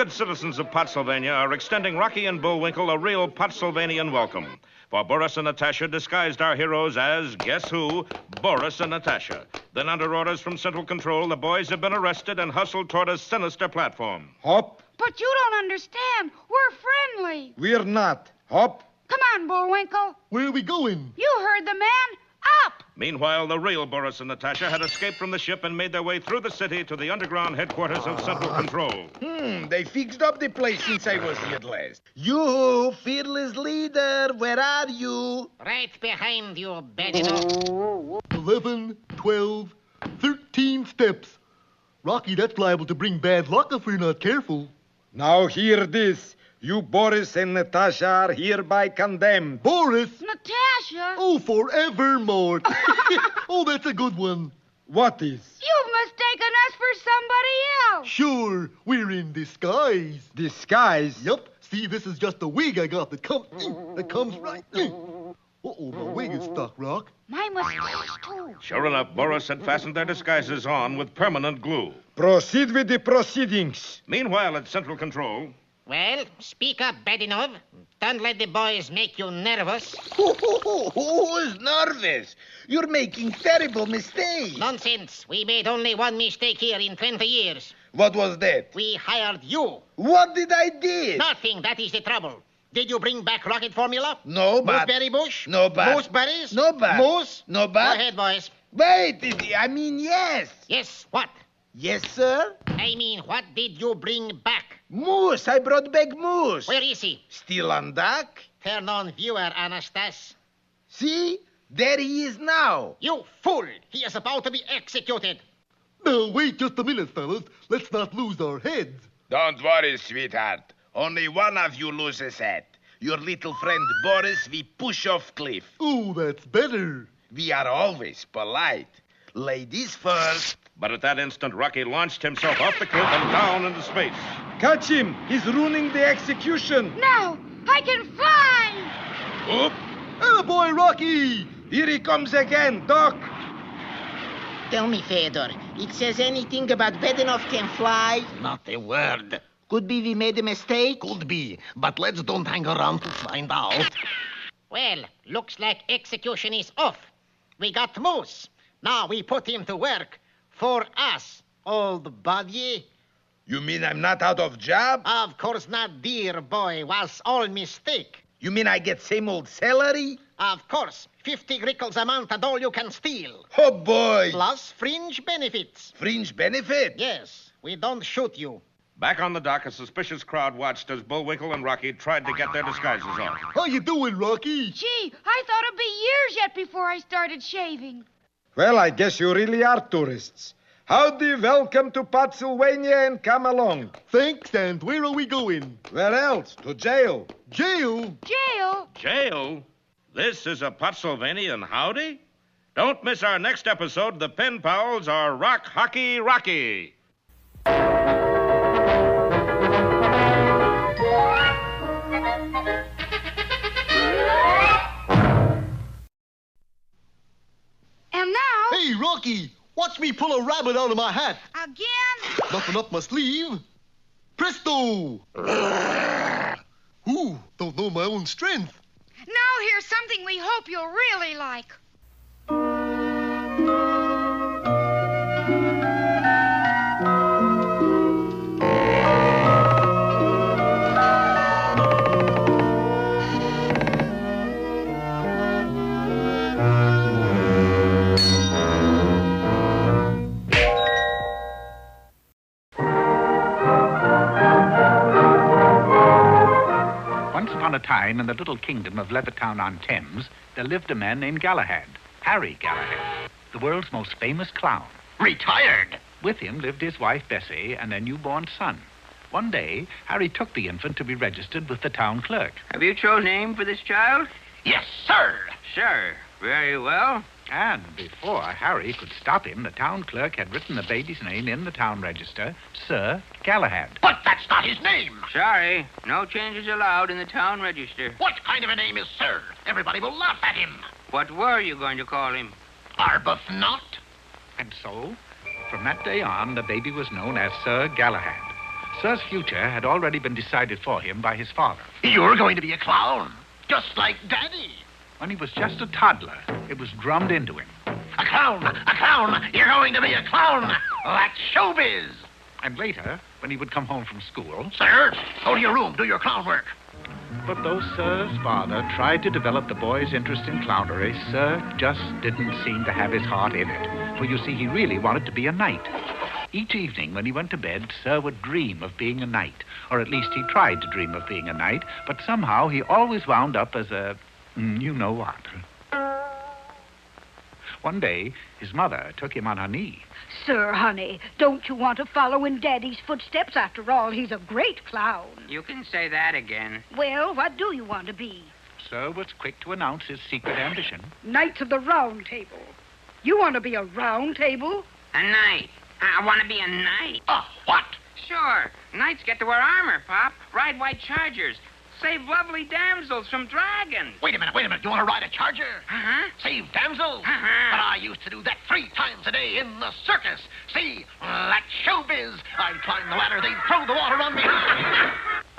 good citizens of Pottsylvania are extending Rocky and Bullwinkle a real Pottsylvanian welcome. For Boris and Natasha disguised our heroes as, guess who? Boris and Natasha. Then under orders from Central Control, the boys have been arrested and hustled toward a sinister platform. Hop. But you don't understand. We're friendly. We're not. Hop. Come on, Bullwinkle. Where are we going? You heard the man. Up! Meanwhile, the real Boris and Natasha had escaped from the ship and made their way through the city to the underground headquarters of Central Control. They fixed up the place since I was here last. You, fearless leader, where are you? Right behind you, Badino. 11, 12, 13 steps. Rocky, that's liable to bring bad luck if we're not careful. Now hear this. You, Boris and Natasha, are hereby condemned. Boris? Natasha? Oh, forevermore. Oh, that's a good one. What is? You've mistaken us for somebody else. Sure, we're in disguise. Disguise? Yup. See, this is just a wig I got that comes right. Uh-oh, my wig is stuck, Rock. My mustache, too. Sure enough, Boris had fastened their disguises on with permanent glue. Proceed with the proceedings. Meanwhile, at Central Control... Well, speak up, Badinov. Don't let the boys make you nervous. Who's nervous? You're making terrible mistakes. Nonsense. We made only one mistake here in 20 years. What was that? We hired you. What did I do? Nothing. That is the trouble. Did you bring back rocket formula? No, but... Mooseberry bush? No, but... Mooseberries? No, but... Moose? No, Go but... ahead, boys. Wait, I mean, yes. Yes, what? Yes, sir? I mean, what did you bring back? Moose. I brought back Moose. Where is he? Still on deck? Turn on viewer, Anastas. See? There he is now. You fool! He is about to be executed. No, wait just a minute, fellas. Let's not lose our heads. Don't worry, sweetheart. Only one of you loses head. Your little friend Boris, we push off cliff. Oh, that's better. We are always polite. Ladies first. But at that instant, Rocky launched himself off the cliff and down into space. Catch him! He's ruining the execution. No, I can fly. Oop! Attaboy, Rocky! Here he comes again, Doc. Tell me, Fedor, it says anything about Badinov can fly? Not a word. Could be we made a mistake? Could be, but let's don't hang around to find out. Well, looks like execution is off. We got Moose. Now we put him to work. For us, old buddy. You mean I'm not out of job? Of course not, dear boy. Was all mistake. You mean I get same old salary? Of course. 50 grickles a month and all you can steal. Oh, boy. Plus fringe benefits. Fringe benefit? Yes, we don't shoot you. Back on the dock, a suspicious crowd watched as Bullwinkle and Rocky tried to get their disguises off. How you doing, Rocky? Gee, I thought it'd be years yet before I started shaving. Well, I guess you really are tourists. Howdy, welcome to Pottsylvania and come along. Thanks, and where are we going? Where else? To jail. Jail? Jail? Jail? This is a Pottsylvanian howdy? Don't miss our next episode. The Pen Pals are Rock Hockey Rocky. And now... Hey, Rocky, watch me pull a rabbit out of my hat. Again? Nothing up my sleeve. Presto! Ooh, don't know my own strength. Now here's something we hope you'll really like. Once upon a time, in the little kingdom of Levittown-on-Thames, there lived a man named Galahad, Harry Galahad, the world's most famous clown. Retired. With him lived his wife, Bessie, and their newborn son. One day, Harry took the infant to be registered with the town clerk. Have you chosen a name for this child? Yes, sir. Sir. Very well. And before Harry could stop him, the town clerk had written the baby's name in the town register, Sir Galahad. But that's not his name. Sorry, no changes allowed in the town register. What kind of a name is Sir? Everybody will laugh at him. What were you going to call him? Arbuthnot. And so, from that day on, the baby was known as Sir Galahad. Sir's future had already been decided for him by his father. You're going to be a clown, just like Daddy. When he was just a toddler, it was drummed into him. A clown! A clown! You're going to be a clown! That's showbiz! And later, when he would come home from school... Sir, go to your room, do your clown work. But though Sir's father tried to develop the boy's interest in clownery, Sir just didn't seem to have his heart in it. For you see, he really wanted to be a knight. Each evening when he went to bed, Sir would dream of being a knight. Or at least he tried to dream of being a knight, but somehow he always wound up as a... you know what. One day, his mother took him on her knee. Sir, honey, don't you want to follow in Daddy's footsteps? After all, he's a great clown. You can say that again. Well, what do you want to be? Sir was quick to announce his secret ambition. Knights of the Round Table. You want to be a round table? A knight. I want to be a knight. What? Sure. Knights get to wear armor, Pop. Ride white chargers. Save lovely damsels from dragons. Wait a minute. You want to ride a charger? Uh-huh. Save damsels? Uh-huh. But I used to do that 3 times a day in the circus. See, that's showbiz. I'd climb the ladder, they'd throw the water on me.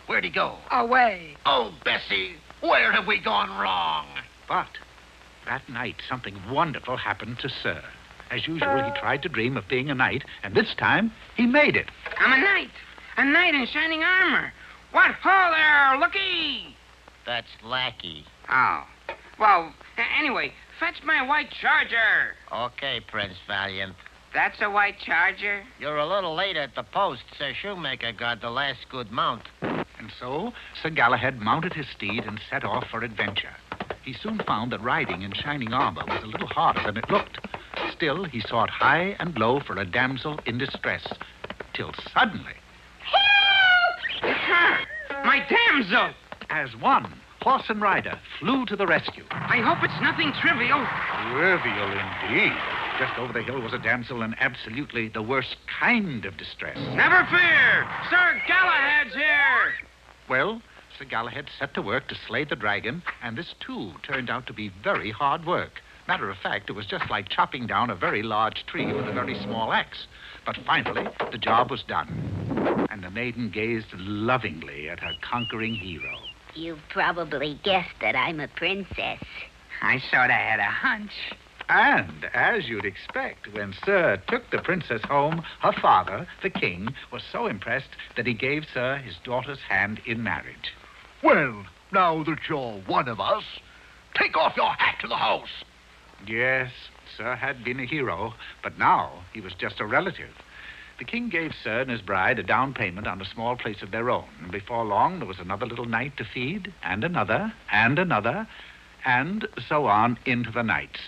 Where'd he go? Away. Oh, Bessie, where have we gone wrong? But that night, something wonderful happened to Sir. As usual, he tried to dream of being a knight, and this time, he made it. I'm a knight. A knight in shining armor. What? Ho there, looky! That's lackey. Oh. Well, anyway, fetch my white charger. Okay, Prince Valiant. That's a white charger? You're a little late at the post. Sir Shoemaker got the last good mount. And so, Sir Galahad mounted his steed and set off for adventure. He soon found that riding in shining armor was a little harder than it looked. Still, he sought high and low for a damsel in distress, till suddenly... It's her! My damsel! As one, horse and rider flew to the rescue. I hope it's nothing trivial. Trivial indeed. Just over the hill was a damsel in absolutely the worst kind of distress. Never fear! Sir Galahad's here! Well, Sir Galahad set to work to slay the dragon, and this, too, turned out to be very hard work. Matter of fact, it was just like chopping down a very large tree with a very small axe. But finally, the job was done, and the maiden gazed lovingly at her conquering hero. You've probably guessed that I'm a princess. I sort of had a hunch. And, as you'd expect, when Sir took the princess home, her father, the king, was so impressed that he gave Sir his daughter's hand in marriage. Well, now that you're one of us, take off your hat to the house. Yes, Sir had been a hero, but now he was just a relative. The king gave Sir and his bride a down payment on a small place of their own, and before long there was another little knight to feed, and another, and so on into the nights.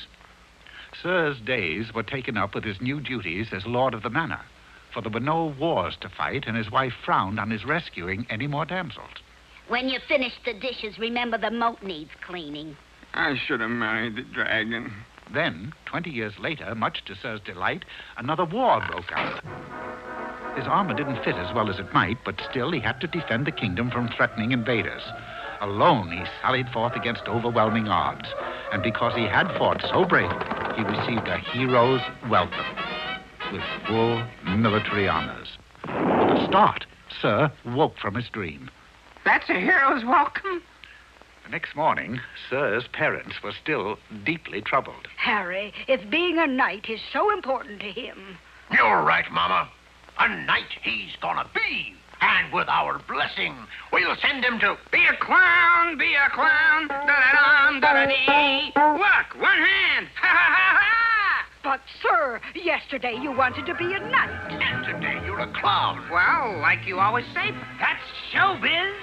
Sir's days were taken up with his new duties as lord of the manor, for there were no wars to fight, and his wife frowned on his rescuing any more damsels. When you finish the dishes, remember the moat needs cleaning. I should have married the dragon. Then, 20 years later, much to Sir's delight, another war broke out. His armor didn't fit as well as it might, but still he had to defend the kingdom from threatening invaders. Alone, he sallied forth against overwhelming odds, and because he had fought so bravely, he received a hero's welcome with full military honors. With a start, Sir woke from his dream. That's a hero's welcome? The next morning, Sir's parents were still deeply troubled. Harry, if being a knight is so important to him... You're right, Mama. A knight he's gonna be. And with our blessing, we'll send him to... Be a clown, da-da-dum, da-da-dee. Look, one hand, ha-ha-ha-ha! But, sir, yesterday you wanted to be a knight. And today you're a clown. Well, like you always say, that's showbiz.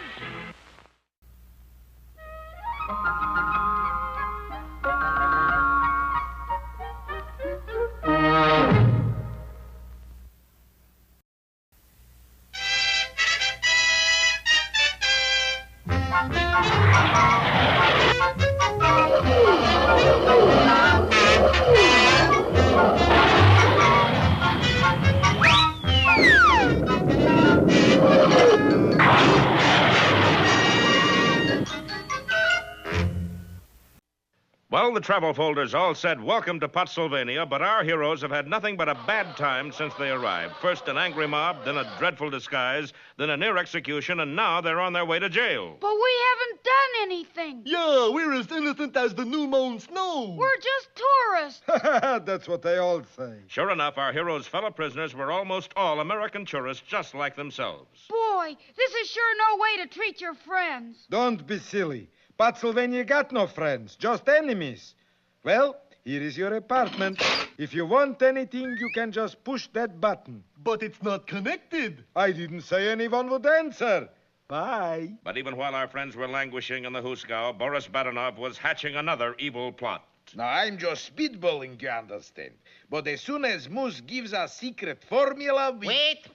Well, the travel folders all said welcome to Pottsylvania, but our heroes have had nothing but a bad time since they arrived. First an angry mob, then a dreadful disguise, then a near execution, and now they're on their way to jail. But we haven't done anything. Yeah, we're as innocent as the new mown snow. We're just tourists. That's what they all say. Sure enough, our heroes' fellow prisoners were almost all American tourists just like themselves. Boy, this is sure no way to treat your friends. Don't be silly. Pottsylvania got no friends, just enemies. Well, here is your apartment. If you want anything, you can just push that button. But it's not connected. I didn't say anyone would answer. Bye. But even while our friends were languishing in the Huskow, Boris Badenov was hatching another evil plot. Now, I'm just spitballing, you understand. But as soon as Moose gives us secret formula, we... Wait.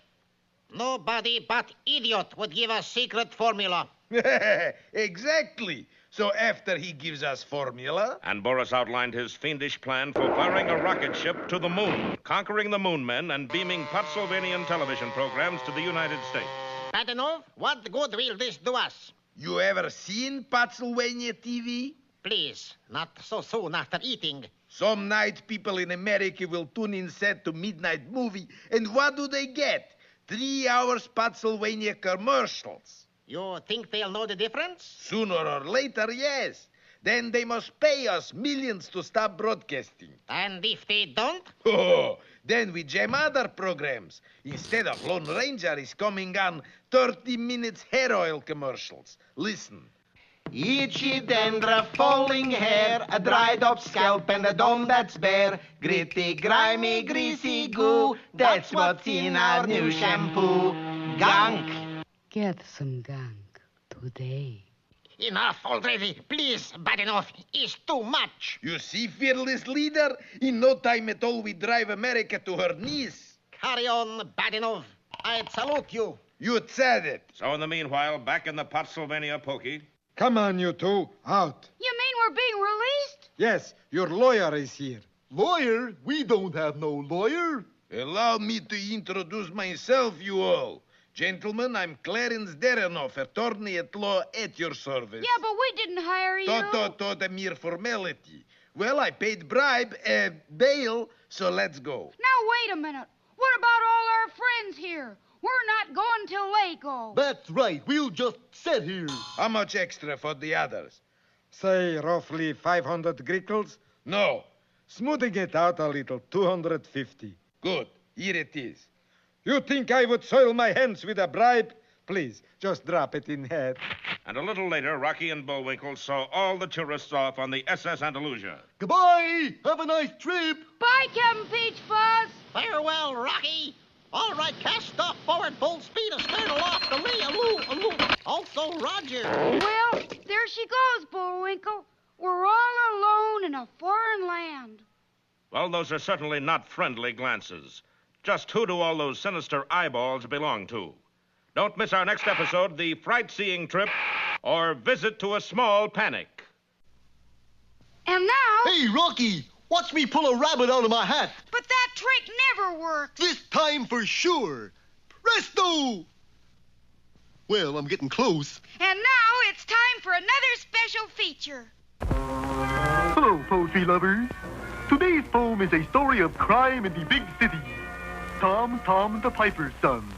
Nobody but idiot would give us secret formula. Exactly. So after he gives us formula... And Boris outlined his fiendish plan for firing a rocket ship to the moon, conquering the moon men, and beaming Pottsylvanian television programs to the United States. Badenov, what good will this do us? You ever seen Pottsylvania TV? Please, not so soon after eating. Some night people in America will tune in set to midnight movie, and what do they get? 3 hours Pottsylvania commercials. You think they'll know the difference? Sooner or later, yes. Then they must pay us millions to stop broadcasting. And if they don't? Oh, then we jam other programs. Instead of Lone Ranger is coming on 30 minutes hair oil commercials. Listen. Itchy dandruff, falling hair, a dried up scalp and a dome that's bare. Gritty, grimy, greasy goo, that's what's in our new shampoo. Gunk. Get some gunk today. Enough already. Please, Badenov, it's too much. You see, fearless leader? In no time at all, we drive America to her knees. Carry on, Badenov. I'd salute you. You said it. So in the meanwhile, back in the Pottsylvania pokey... Come on, you two. Out. You mean we're being released? Yes, your lawyer is here. Lawyer? We don't have no lawyer. Allow me to introduce myself, you all. Gentlemen, I'm Clarence Derenoff, attorney at law at your service. Yeah, but we didn't hire you. A mere formality. Well, I paid bribe, bail, so let's go. Now, wait a minute. What about all our friends here? We're not going till they go. That's right. We'll just sit here. How much extra for the others? Say roughly 500 grickles? No. Smoothing it out a little, 250. Good. Here it is. You think I would soil my hands with a bribe? Please, just drop it in head. And a little later, Rocky and Bullwinkle saw all the tourists off on the SS Andalusia. Goodbye. Have a nice trip. Bye, Captain Peach Fuzz. Farewell, Rocky. All right, cast off forward, full speed, astern, aloft, alee, aloo. Also, Roger. Well, there she goes, Bullwinkle. We're all alone in a foreign land. Well, those are certainly not friendly glances. Just who do all those sinister eyeballs belong to? Don't miss our next episode, The Fright-Seeing Trip, or Visit to a Small Panic. And now... Hey, Rocky, watch me pull a rabbit out of my hat. But that trick never works. This time for sure. Presto! Well, I'm getting close. And now it's time for another special feature. Hello, poetry lovers. Today's poem is a story of crime in the big city. Tom the Piper's son.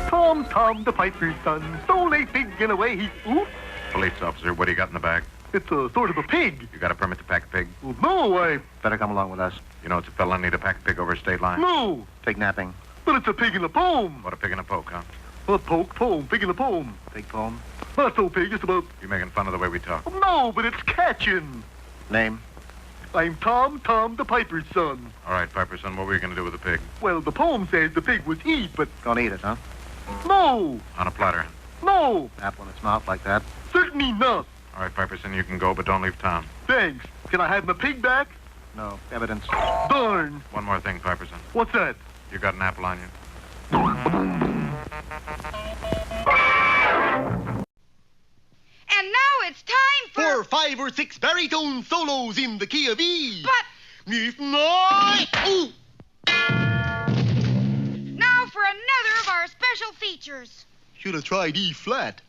Tom the Piper's son stole a pig and away he... Ooh, Police officer, what do you got in the bag? it's a sort of a pig. You got a permit to pack a pig? Well, no, I... Better come along with us. You know it's a felony to pack a pig over a state line? No. Pig napping. But it's a pig in a poem. What, a pig in a poke, huh? A poem, pig in a poem. Pig poem? Not so pig, it's about... You making fun of the way we talk? No, but it's catching. Name? I'm Tom the Piper's son. All right, Piper, son, what were you going to do with the pig? Well, the poem says the pig was eat, but... Gonna eat it, huh? No! On a platter. No! Apple in its mouth like that? Certainly not. All right, Piper, son, you can go, but don't leave town. Thanks. Can I have my pig back? No. Evidence. Darn. One more thing, Piper, son. What's that? You got an apple on you. And now it's time for 5 or 6 baritone solos in the key of E. But... If not... Ooh! Now for another of our special features. Should have tried E flat.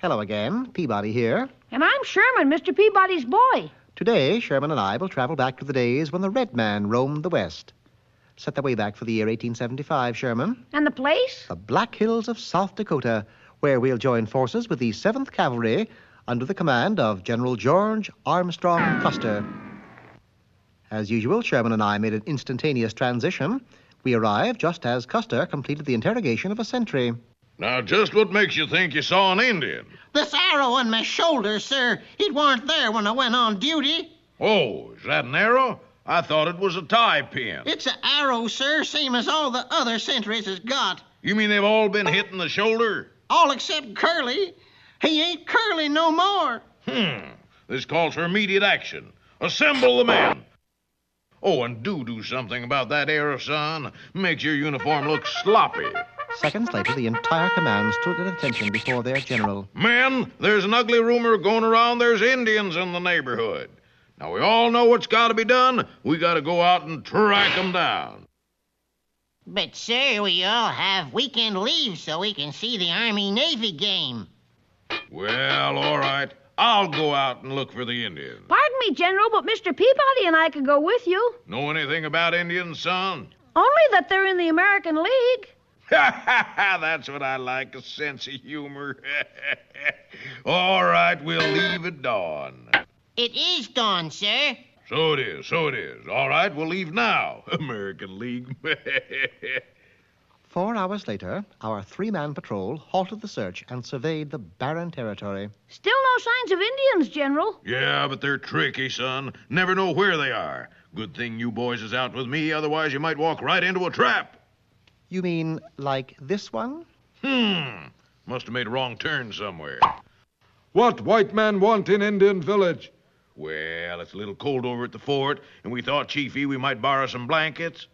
Hello again, Peabody here. And I'm Sherman, Mr. Peabody's boy. Today, Sherman and I will travel back to the days when the red man roamed the West. Set the way back for the year 1875, Sherman. And the place? The Black Hills of South Dakota, where we'll join forces with the 7th Cavalry under the command of General George Armstrong Custer. As usual, Sherman and I made an instantaneous transition. We arrived just as Custer completed the interrogation of a sentry. Now, just what makes you think you saw an Indian? This arrow on my shoulder, sir, it weren't there when I went on duty. Oh, is that an arrow? I thought it was a tie pin. It's an arrow, sir, same as all the other sentries has got. You mean they've all been hit in the shoulder? All except Curly. He ain't Curly no more. This calls for immediate action. Assemble the men. Oh, and do something about that arrow, son. Makes your uniform look sloppy. Seconds later, the entire command stood at attention before their general. Men, there's an ugly rumor going around there's Indians in the neighborhood. Now, we all know what's got to be done. We got to go out and track 'em down. But, sir, we all have weekend leave so we can see the Army-Navy game. Well, all right. I'll go out and look for the Indians. Pardon me, General, but Mr. Peabody and I could go with you. Know anything about Indians, son? Only that they're in the American League. That's what I like, a sense of humor. All right, we'll leave at dawn. It is dawn, sir. So it is. All right, we'll leave now. American League. 4 hours later, our 3-man patrol halted the search and surveyed the barren territory. Still no signs of Indians, General. Yeah, but they're tricky, son. Never know where they are. Good thing you boys is out with me, otherwise you might walk right into a trap. You mean like this one? Must have made a wrong turn somewhere. What white man want in Indian village? Well, it's a little cold over at the fort, and we thought, Chiefy, we might borrow some blankets.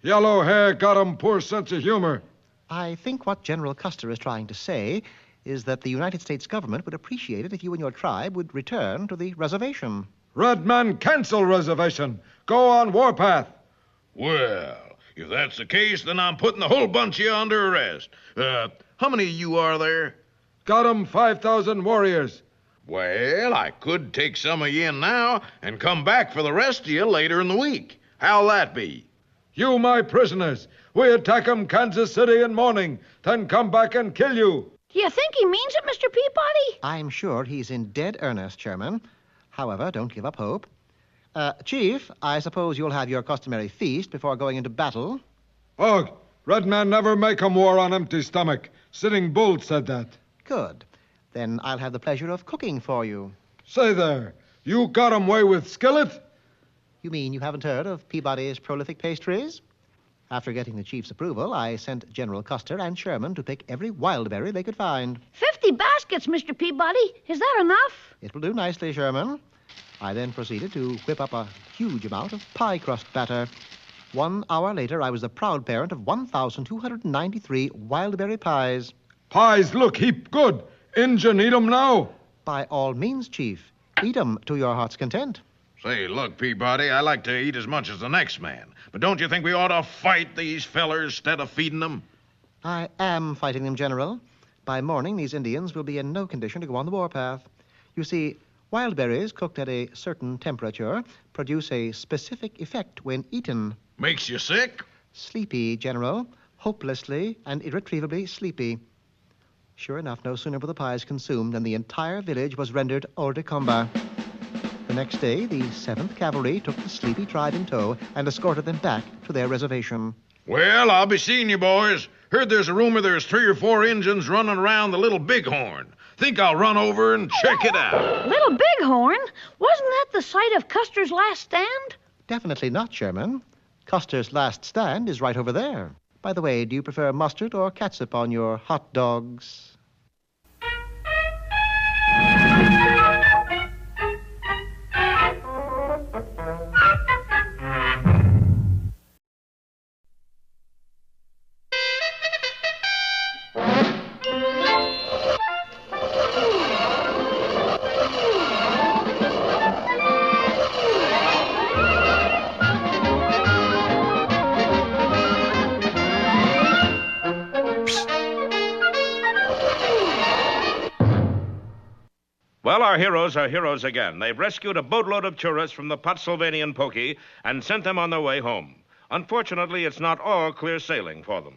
Yellow hair got 'em poor sense of humor. I think what General Custer is trying to say is that the United States government would appreciate it if you and your tribe would return to the reservation. Red man cancel reservation. Go on warpath. Well, if that's the case, then I'm putting the whole bunch of you under arrest. How many of you are there? Got 'em 5,000 warriors. Well, I could take some of you in now and come back for the rest of you later in the week. How'll that be? You my prisoners. We attack 'em Kansas City in morning, then come back and kill you. Do you think he means it, Mr. Peabody? I'm sure he's in dead earnest, Sherman. However, don't give up hope. Chief, I suppose you'll have your customary feast before going into battle. Oh, red man never make 'em war on empty stomach. Sitting Bull said that. Good. Then I'll have the pleasure of cooking for you. Say there, you got 'em way with skillet? You mean you haven't heard of Peabody's prolific pastries? After getting the chief's approval, I sent General Custer and Sherman to pick every wild berry they could find. 50 baskets, Mr. Peabody. Is that enough? It will do nicely, Sherman. I then proceeded to whip up a huge amount of pie crust batter. 1 hour later, I was the proud parent of 1,293 wild berry pies. Pies look heap good. Injun eat 'em now? By all means, Chief. Eat 'em to your heart's content. Say, look, Peabody, I like to eat as much as the next man. But don't you think we ought to fight these fellers instead of feeding them? I am fighting them, General. By morning, these Indians will be in no condition to go on the warpath. You see, wild berries cooked at a certain temperature produce a specific effect when eaten. Makes you sick? Sleepy, General. Hopelessly and irretrievably sleepy. Sure enough, no sooner were the pies consumed than the entire village was rendered hors de combat. The next day, the 7th Cavalry took the sleepy tribe in tow and escorted them back to their reservation. Well, I'll be seeing you boys. Heard there's a rumor there's 3 or 4 Injuns running around the Little Bighorn. Think I'll run over and check it out. Little Bighorn? Wasn't that the site of Custer's last stand? Definitely not, Sherman. Custer's last stand is right over there. By the way, do you prefer mustard or catsup on your hot dogs? Well, our heroes are heroes again. They've rescued a boatload of tourists from the Pottsylvanian pokey and sent them on their way home. Unfortunately, it's not all clear sailing for them.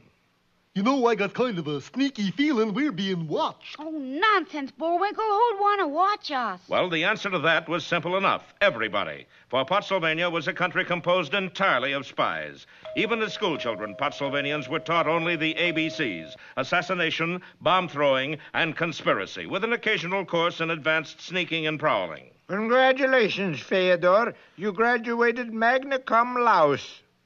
You know, I got kind of a sneaky feeling we're being watched. Oh, nonsense, Bullwinkle. Who'd want to watch us? Well, the answer to that was simple enough. Everybody. For Pottsylvania was a country composed entirely of spies. Even as schoolchildren, Pottsylvanians were taught only the ABCs: assassination, bomb throwing, and conspiracy, with an occasional course in advanced sneaking and prowling. Congratulations, Fyodor. You graduated magna cum laude.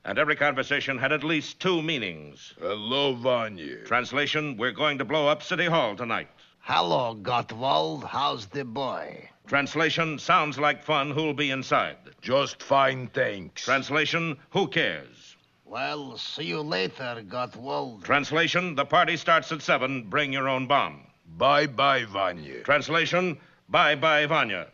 And every conversation had at least two meanings. Hello, Vanya. Translation, we're going to blow up City Hall tonight. Hello, Gottwald. How's the boy? Translation, sounds like fun. Who'll be inside? Just fine, thanks. Translation, who cares? Well, see you later, Gottwald. Translation, the party starts at 7. Bring your own bomb. Bye-bye, Vanya. Translation, bye-bye, Vanya.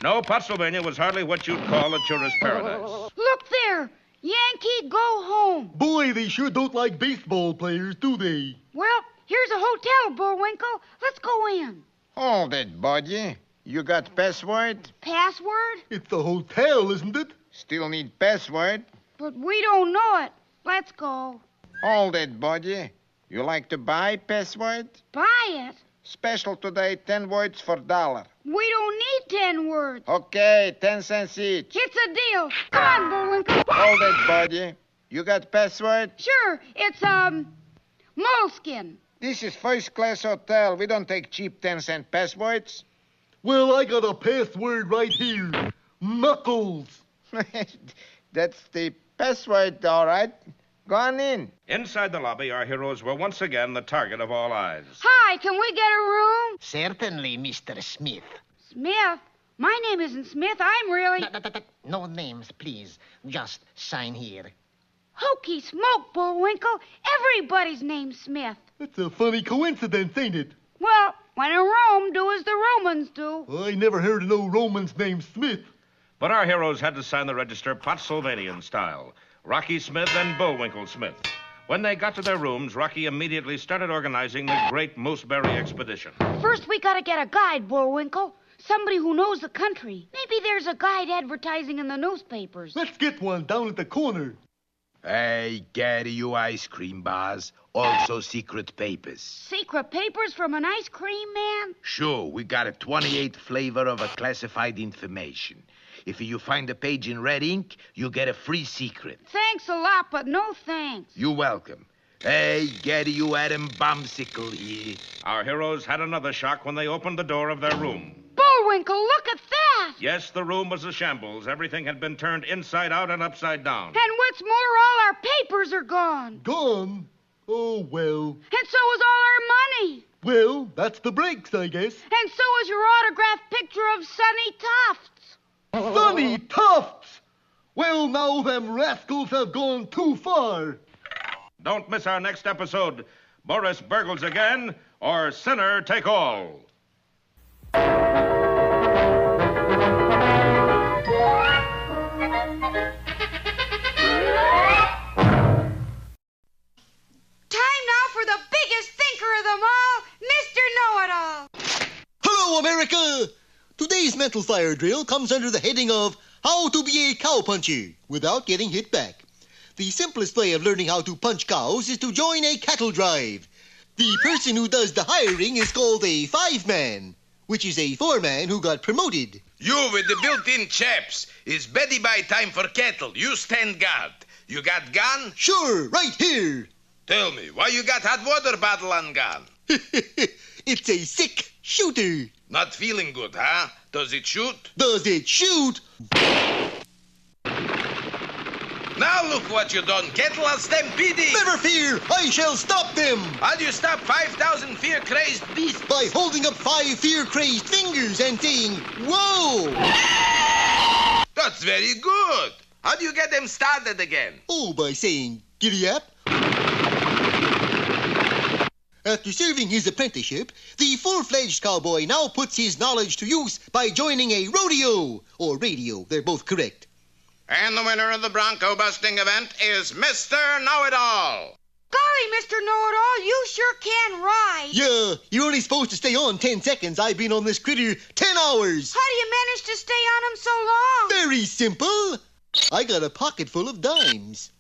No, Pottsylvania was hardly what you'd call a tourist paradise. Look there. Yankee, go home. Boy, they sure don't like baseball players, do they? Well, here's a hotel, Bullwinkle. Let's go in. Hold it, buddy. You got password? Password? It's a hotel, isn't it? Still need password? But we don't know it. Let's go. Hold it, buddy. You like to buy password? Buy it? Special today, 10 words for $1. We don't need 10 words. Okay, 10 cents each. It's a deal. Come on, Bullwinkle. Hold it, buddy. You got password? Sure. It's, moleskin. This is first-class hotel. We don't take cheap 10-cent passwords. Well, I got a password right here. Knuckles. That's the password, all right. Go on in. Inside the lobby, our heroes were once again the target of all eyes. Hi, can we get a room? Certainly, Mr. Smith. Smith? My name isn't Smith. I'm really... No names, please. Just sign here. Hokey smoke, Bullwinkle. Everybody's name's Smith. That's a funny coincidence, ain't it? Well, when in Rome, do as the Romans do. I never heard of no Romans named Smith. But our heroes had to sign the register Pottsylvanian style. Rocky Smith and Bullwinkle Smith. When they got to their rooms, Rocky immediately started organizing the great Mooseberry expedition. First, we gotta get a guide, Bullwinkle. Somebody who knows the country. Maybe there's a guide advertising in the newspapers. Let's get one down at the corner. Hey, carry you ice cream bars. Also secret papers. Secret papers from an ice cream man? Sure, we got a 28 flavor of a classified information. If you find a page in red ink, you get a free secret. Thanks a lot, but no thanks. You're welcome. Hey, Gaddy, you Adam Bumsicle here. Our heroes had another shock when they opened the door of their room. Bullwinkle, look at that! Yes, the room was a shambles. Everything had been turned inside out and upside down. And what's more, all our papers are gone. Gone? Oh, well. And so is all our money. Well, that's the breaks, I guess. And so is your autographed picture of Sonny Tufts. Sonny Tufts! Well, now them rascals have gone too far. Don't miss our next episode. Boris burgles again, or sinner take all. For the biggest thinker of them all, Mr. Know-It-All. Hello, America! Today's mental fire drill comes under the heading of How to be a Cowpuncher Without Getting Hit Back. The simplest way of learning how to punch cows is to join a cattle drive. The person who does the hiring is called a five-man, which is a four-man who got promoted. You with the built-in chaps. It's beddy by time for cattle. You stand guard. You got gun? Sure, right here. Tell me, why you got hot water bottle on gun? It's a sick shooter. Not feeling good, huh? Does it shoot? Does it shoot? Now look what you done. Cattle are stampeding. Never fear, I shall stop them. How do you stop 5,000 fear-crazed beasts? By holding up 5 fear-crazed fingers and saying, whoa! That's very good. How do you get them started again? Oh, by saying, giddy-up. After serving his apprenticeship, the full-fledged cowboy now puts his knowledge to use by joining a rodeo, or radio, they're both correct. And the winner of the Bronco busting event is Mr. Know-It-All. Golly Golly, Mr. Know-It-All, you sure can ride. Yeah, you're only supposed to stay on 10 seconds. I've been on this critter 10 hours. How do you manage to stay on him so long? Very simple. I got a pocket full of dimes.